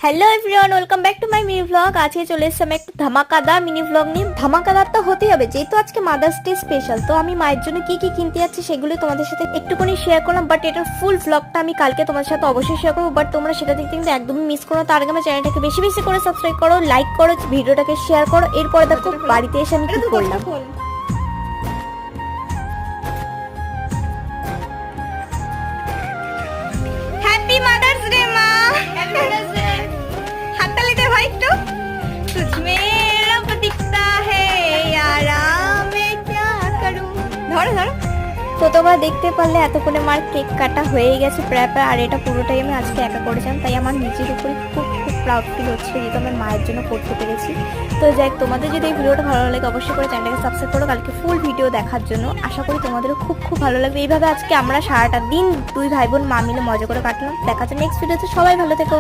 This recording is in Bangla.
Hello everyone, welcome back to my mini vlog. আজকে চলে এসেছি আমি একটা ধামাকাদার মিনি ভ্লগ নিয়ে। ধামাকাদার তো হতেই হবে, যেহেতু আজকে মাদার্স ডে স্পেশাল। তো আমি মায়ের জন্য কি কি কিনতে যাচ্ছি সেগুলো তোমাদের সাথে একটুখানি শেয়ার করলাম, বাট এটার ফুল ভ্লগটা আমি কালকে তোমাদের সাথে অবশ্যই শেয়ার করবো। বাট তোমরা সেটা দেখতে কিন্তু একদমই মিস করো। তার আগে আমার চ্যানেলটাকে বেশি বেশি করে সাবস্ক্রাইব করো, লাইক করো, ভিডিওটাকে শেয়ার করো। এরপরে দেখো বাড়িতে এসে আমি কি করলাম। হ্যাপি মাদার্স ডে মা। हाथ दे भाई तो तुझ में रब दिखता है यारा मैं क्या करूं। ধরো ধরো। তো তোমরা দেখতে পারলে এতক্ষণে মার কেক কাটা হয়ে গেছে প্রায় প্রায়। আর এটা পুরোটাই আমি আজকে একা করেছিলাম, তাই আমার নিজের উপরে খুব খুব প্রাউড ফিল হচ্ছে, যেহেতু আমার মায়ের জন্য করতে পেরেছি। তো যাই, তোমাদের যদি এই ভিডিওটা ভালো লাগে অবশ্যই করে চ্যানেলটাকে সাবস্ক্রাইব করো কালকে ফুল ভিডিও দেখার জন্য। আশা করি তোমাদেরও খুব খুব ভালো লাগবে। এইভাবে আজকে আমরা সারাটা দিন দুই ভাই বোন মা মিলে মজা করে কাটলাম। দেখা যাচ্ছে নেক্সট ভিডিওতে। সবাই ভালো থেকো।